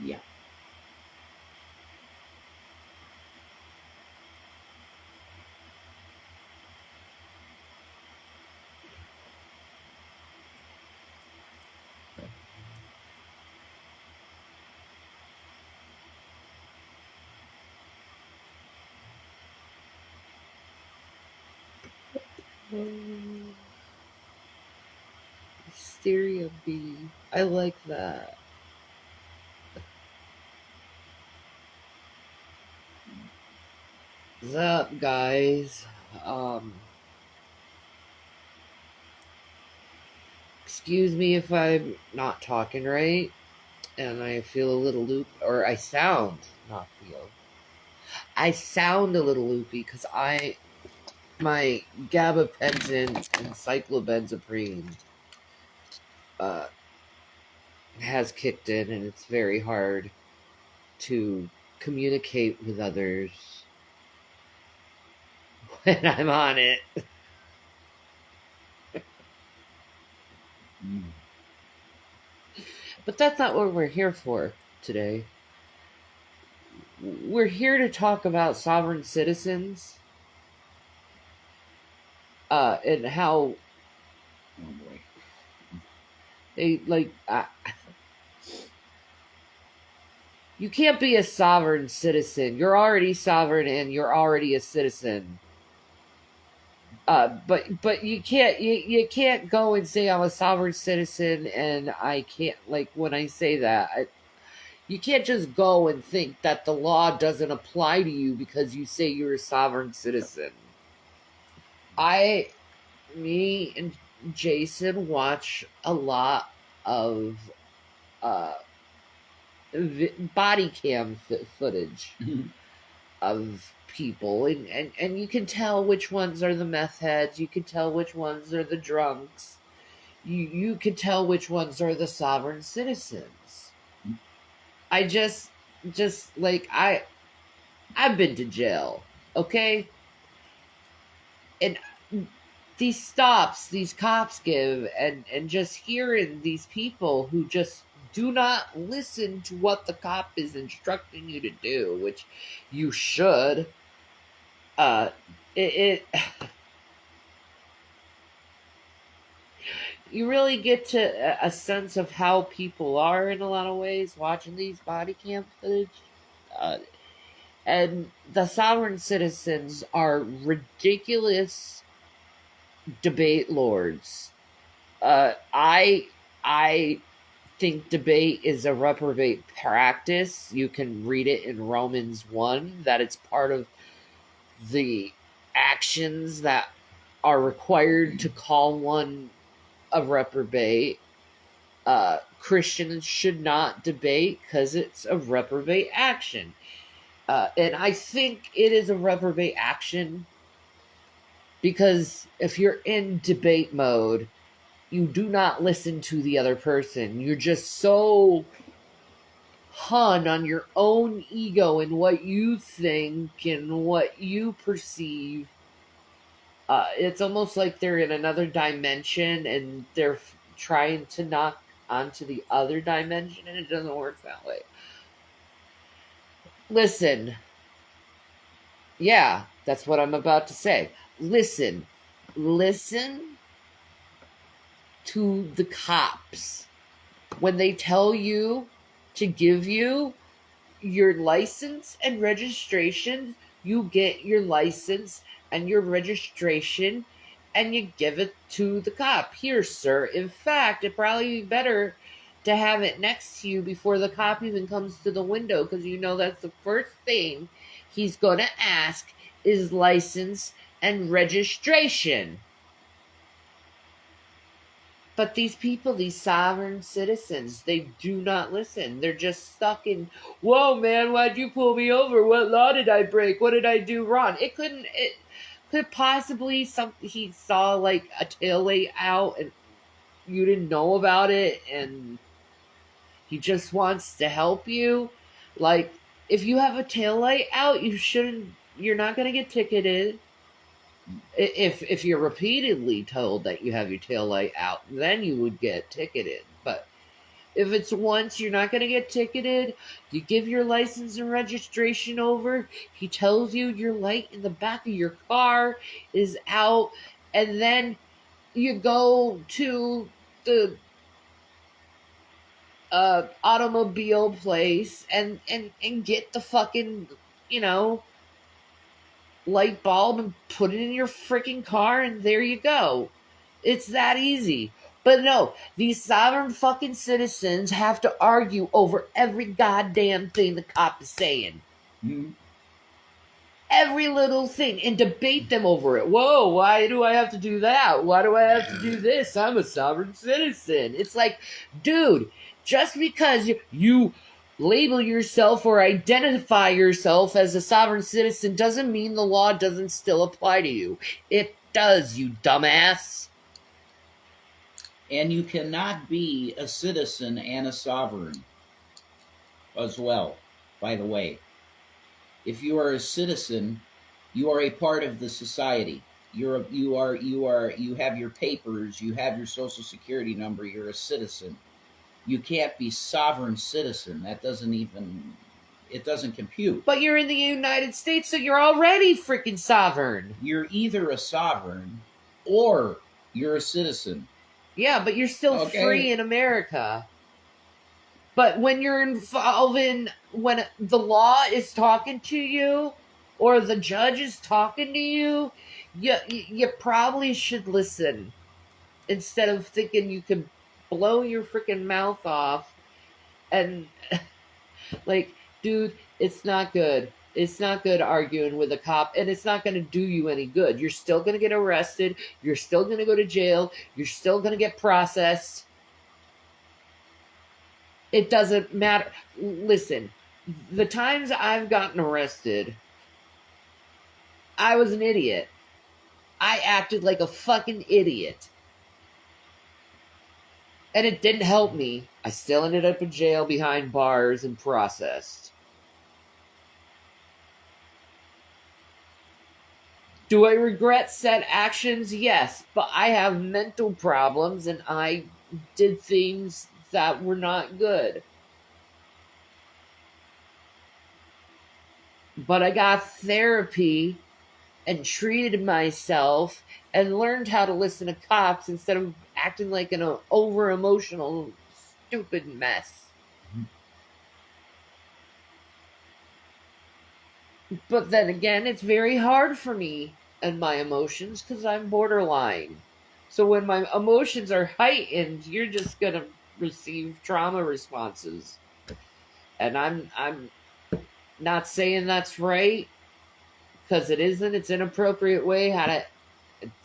Yeah. Hysteria B. I like that. What's up, guys? Um, Excuse me if I'm not talking right, and I feel a little loop, or I sound not feel. I sound a little loopy because my gabapentin and cyclobenzaprine uh, has kicked in, and it's very hard to communicate with others when I'm on it. Mm. But that's not what we're here for today. We're here to talk about sovereign citizens and how Oh boy. they you can't be a sovereign citizen. You're already sovereign and you're already a citizen. But you can't go and say I'm a sovereign citizen and I can't, like, when I say that you can't just go and think that the law doesn't apply to you because you say you're a sovereign citizen. I Me and Jason watch a lot of uh, body cam footage of people, and you can tell which ones are the meth heads. You can tell which ones are the drunks. You can tell which ones are the sovereign citizens. I just like I've been to jail, okay, and these stops these cops give, and just hearing these people who just do not listen to what the cop is instructing you to do, which you should. uh it You really get to a sense of how people are in a lot of ways watching these body cam footage. uh, and the sovereign citizens are ridiculous debate lords. I think debate is a reprobate practice. You can read it in Romans 1 that it's part of the actions that are required to call one a reprobate. Christians should not debate because it's a reprobate action. And I think it is a reprobate action because if you're in debate mode, you do not listen to the other person. You're just so hung on your own ego and what you think and what you perceive. It's almost like they're in another dimension and they're trying to knock onto the other dimension, and it doesn't work that way. Listen, yeah, that's what I'm about to say. Listen to the cops when they tell you to give you your license and registration. You get your license and your registration and you give it to the cop. Here, sir. In fact, it'd probably be better to have it next to you before the cop even comes to the window, because you know that's the first thing he's going to ask is license and registration. But these people, these sovereign citizens, they do not listen. They're just stuck in, whoa, man, why'd you pull me over? What law did I break? What did I do wrong? It could possibly, he saw like a tail light out and you didn't know about it and he just wants to help you. Like, if you have a tail light out, you're not going to get ticketed. If you're repeatedly told that you have your tail light out, then you would get ticketed. But If it's once, you're not going to get ticketed. You give your license and registration over. He tells you your light in the back of your car is out. And then you go to the automobile place and get the fucking, you know, light bulb and put it in your freaking car, and there you go. It's that easy. But no, these sovereign fucking citizens have to argue over every goddamn thing the cop is saying. Mm-hmm. Every little thing, and debate them over it. Whoa, why do I have to do that? Why do I have to do this? I'm a sovereign citizen. It's like, dude, just because you label yourself or identify yourself as a sovereign citizen doesn't mean the law doesn't still apply to you. It does, you dumbass. And you cannot be a citizen and a sovereign as well, by the way. If you are a citizen, you are a part of the society. You have your papers, you have your social security number, you're a citizen. You can't be sovereign citizen. That doesn't even, it doesn't compute. But you're in the United States, so you're already freaking sovereign. You're either a sovereign or you're a citizen. Yeah, but you're still free in America. But when you're involved in, when the law is talking to you or the judge is talking to you, you probably should listen instead of thinking you can blow your freaking mouth off and like, dude, it's not good. It's not good arguing with a cop, and it's not going to do you any good. You're still going to get arrested. You're still going to go to jail. You're still going to get processed. It doesn't matter. Listen, the times I've gotten arrested, I was an idiot. I acted like a fucking idiot. And it didn't help me. I still ended up in jail behind bars and processed. Do I regret said actions? Yes, but I have mental problems and I did things that were not good. But I got therapy and treated myself and learned how to listen to cops instead of acting like an over-emotional, stupid mess. But then again, it's very hard for me and my emotions because I'm borderline. So when my emotions are heightened, you're just going to receive trauma responses. And I'm not saying that's right, because it isn't. It's an inappropriate way how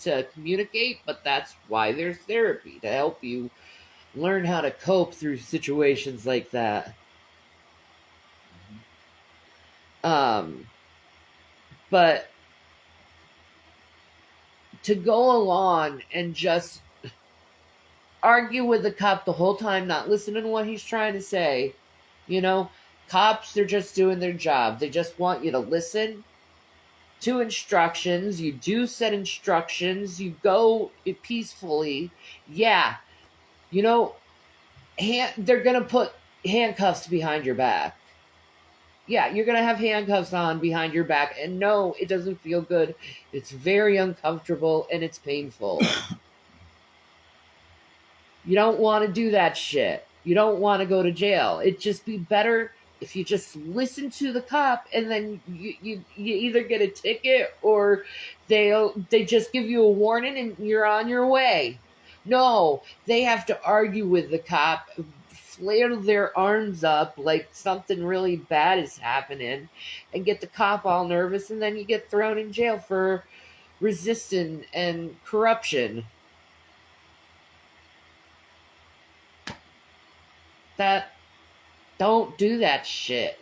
to communicate, but that's why there's therapy, to help you learn how to cope through situations like that. But to go along and just argue with the cop the whole time, not listening to what he's trying to say, cops, they're just doing their job. They just want you to listen to instructions. You do set instructions. You go peacefully. Yeah. They're going to put handcuffs behind your back. Yeah, you're going to have handcuffs on behind your back. And no, it doesn't feel good. It's very uncomfortable and it's painful. You don't want to do that shit. You don't want to go to jail. It'd just be better if you just listen to the cop, and then you either get a ticket or they just give you a warning and you're on your way. No, they have to argue with the cop, flare their arms up like something really bad is happening, and get the cop all nervous, and then you get thrown in jail for resistance and corruption. Don't do that shit.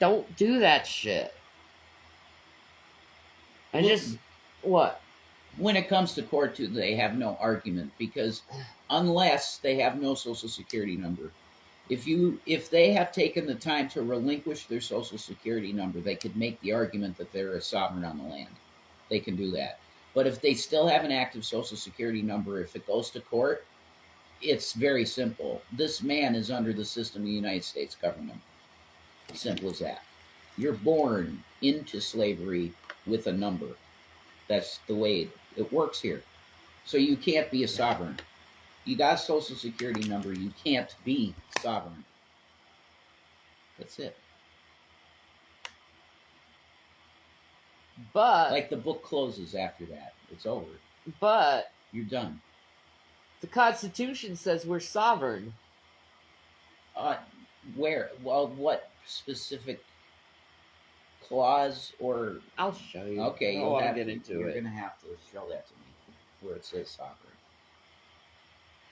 Don't do that shit. What? When it comes to court, too, they have no argument, because unless they have no social security number, if they have taken the time to relinquish their social security number, they could make the argument that they're a sovereign on the land. They can do that. But if they still have an active Social Security number, if it goes to court, it's very simple. This man is under the system of the United States government. Simple as that. You're born into slavery with a number. That's the way it works here. So you can't be a sovereign. You got a Social Security number, you can't be sovereign. That's it. But like the book closes after that. It's over. But you're done. The Constitution says we're sovereign. Where? Well, what specific clause or? I'll show you. Okay, you'll have to get into You're it. gonna have to show that to me where it says sovereign.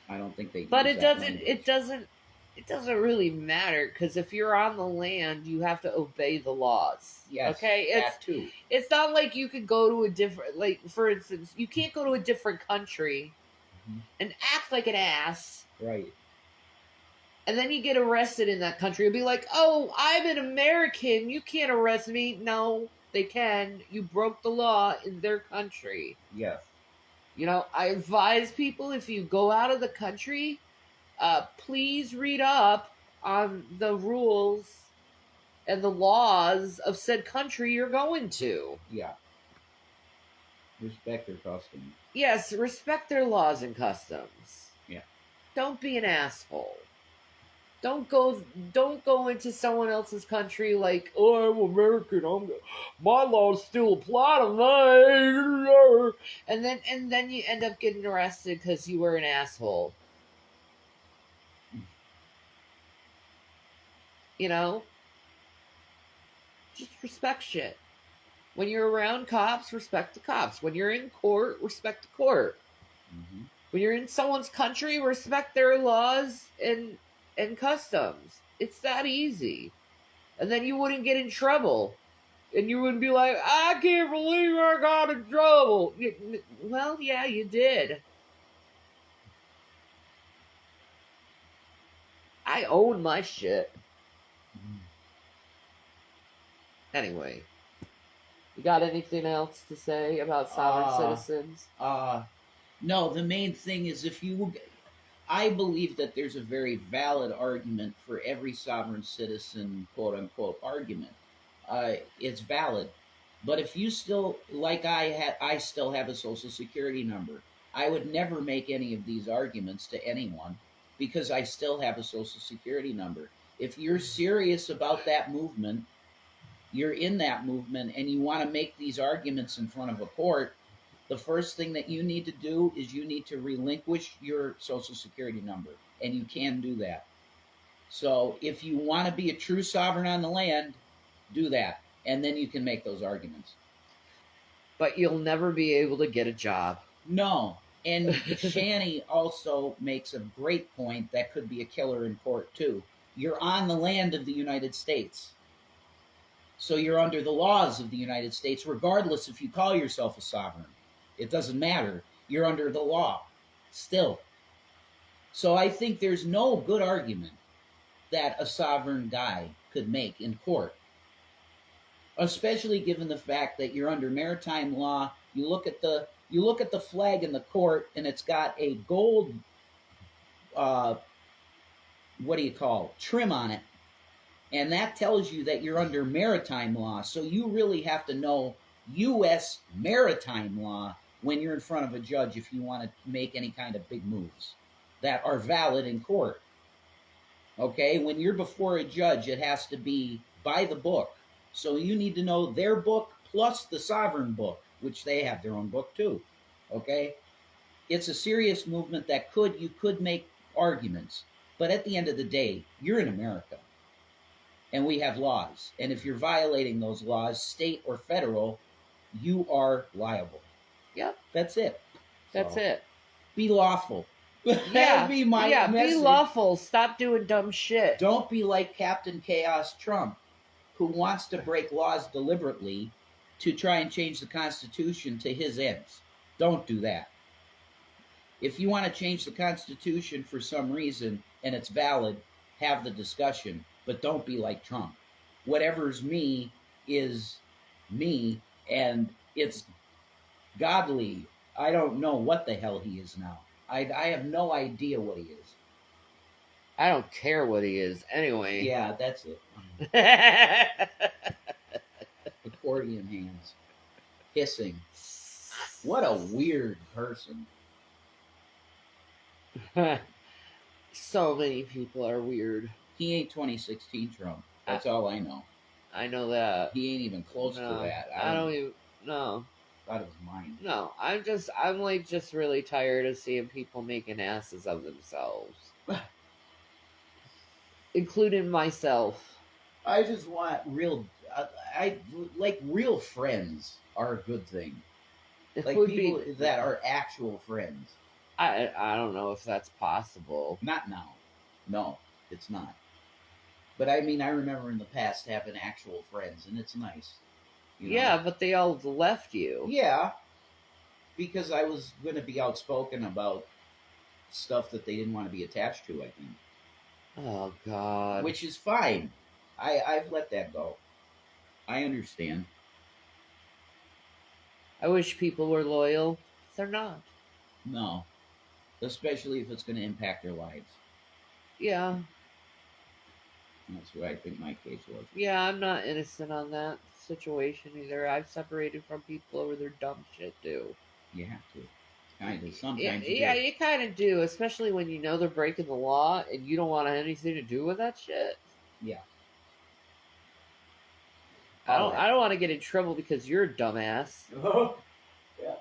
I don't think they. But use it that doesn't. language. It doesn't. It doesn't really matter because if you're on the land, you have to obey the laws. Yes. Okay. That too. It's not like you could go to a different. Like for instance, you can't go to a different country and act like an ass. Right. And then you get arrested in that country and be like, oh, I'm an American. You can't arrest me. No, they can. You broke the law in their country. Yes. You know, I advise people if you go out of the country, please read up on the rules and the laws of said country you're going to. Yeah. Respect their customs. Yes, respect their laws and customs. Yeah. Don't be an asshole. Don't go into someone else's country like, oh, I'm American. My laws still apply to me. And then you end up getting arrested because you were an asshole. You know? Just respect shit. When you're around cops, respect the cops. When you're in court, respect the court. Mm-hmm. When you're in someone's country, respect their laws and customs. It's that easy. And then you wouldn't get in trouble. And you wouldn't be like, I can't believe I got in trouble. Well, yeah, you did. I own my shit. Anyway. You got anything else to say about sovereign citizens? No, the main thing is I believe that there's a very valid argument for every sovereign citizen, quote unquote, argument. It's valid. But if you still, like I still have a Social Security number. I would never make any of these arguments to anyone because I still have a Social Security number. If you're serious about that movement, you're in that movement and you want to make these arguments in front of a court, the first thing that you need to do is you need to relinquish your Social Security number, and you can do that. So if you want to be a true sovereign on the land, do that, and then you can make those arguments. But you'll never be able to get a job. No, and Shanny also makes a great point that could be a killer in court too. You're on the land of the United States. So you're under the laws of the United States, regardless if you call yourself a sovereign. It doesn't matter. You're under the law still. So I think there's no good argument that a sovereign guy could make in court, especially given the fact that you're under maritime law. You look at the flag in the court, and it's got a gold, trim on it. And that tells you that you're under maritime law. So you really have to know U.S. maritime law when you're in front of a judge if you want to make any kind of big moves that are valid in court. Okay? When you're before a judge, it has to be by the book. So you need to know their book plus the sovereign book, which they have their own book too. Okay? It's a serious movement that you could make arguments. But at the end of the day, you're in America. And we have laws. And if you're violating those laws, state or federal, you are liable. Yep. That's it. That's it. Be lawful. Yeah. That would be my message. Be lawful. Stop doing dumb shit. Don't be like Captain Chaos Trump, who wants to break laws deliberately to try and change the Constitution to his ends. Don't do that. If you want to change the Constitution for some reason and it's valid, have the discussion. But don't be like Trump. Whatever's me is me, and it's Godly, I don't know what the hell he is now. I have no idea what he is. I don't care what he is. Anyway. Yeah, that's it. Accordion hands. Hissing. What a weird person. So many people are weird. He ain't 2016 Trump. That's all I know. I know that. He ain't even close to that. I don't even. No. Out of his mind. No, I'm like just really tired of seeing people making asses of themselves, including myself. I just want real. I like real friends are a good thing. It Like would people be, that are actual friends. I don't know if that's possible. Not now. No, it's not. But I mean, I remember in the past having actual friends, and it's nice. You know? Yeah, but they all left you. Yeah, because I was going to be outspoken about stuff that they didn't want to be attached to, I think. Oh, God. Which is fine. I've let that go. I understand. I wish people were loyal. They're not. No. Especially if it's going to impact their lives. Yeah. And that's what I think my case was. Yeah, I'm not innocent on that situation either. I've separated from people over their dumb shit, too. You have to. Kind of. Sometimes Yeah, you do. you kind of do, especially when you know they're breaking the law and you don't want anything to do with that shit. Yeah. I don't want to get in trouble because you're a dumbass. Oh, yeah.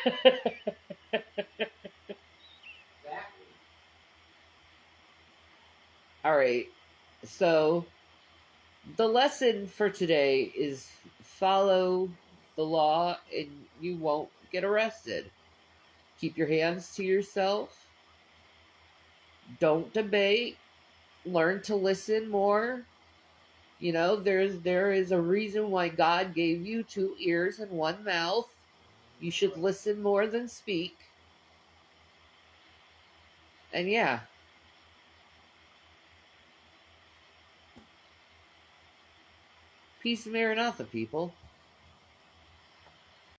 Exactly. All right. So the lesson for today is follow the law and you won't get arrested. Keep your hands to yourself. Don't debate. Learn to listen more. You know, there is a reason why God gave you 2 ears and 1 mouth. You should listen more than speak. And yeah. Peace and Maranatha, people.